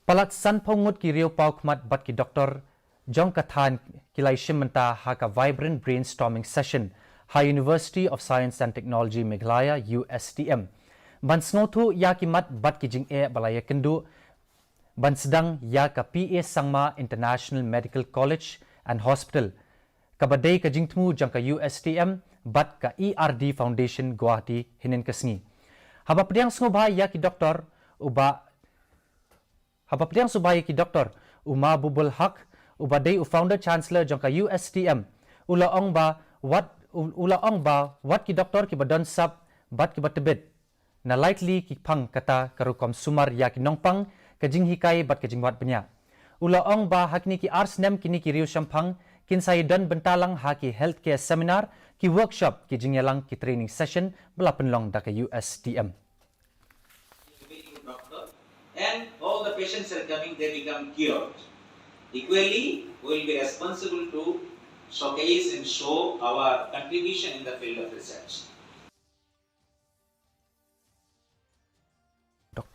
Palat san pongut ki riau pau khmat bat ki Doktor Jong Kathan ki Iashim Bynta haka vibrant brainstorming session ha University of Science and Technology Meghalaya USTM. Ban snothu ya ki mat bat ki jing e balaya kendu ban sedang ya ka PA Sangma International Medical College and Hospital kabadai ka jingtmu jang ka USTM bat ka ERD Foundation Guwahati hinin kasngi. Haba pediang snobha ya ki Doktor uba Hapapdiang subaya ki Doktor Uma Bubul Haq ubadai founder chancellor jangka USTM ulaong ba wat ki Doktor ki badon sab bat ki batebet na likely ki pang kata karukom sumar ya ki nongpang kajing hikai bat kajing wat benya ulaong ba hakni ki arsnem kini ki riu shampang kinsai don bentalang ha ki healthcare seminar ki workshop ki jingyalang ki training session belapenlong da ka USTM. And all the patients are coming, they become cured. Equally, we will be responsible to showcase and show our contribution in the field of research.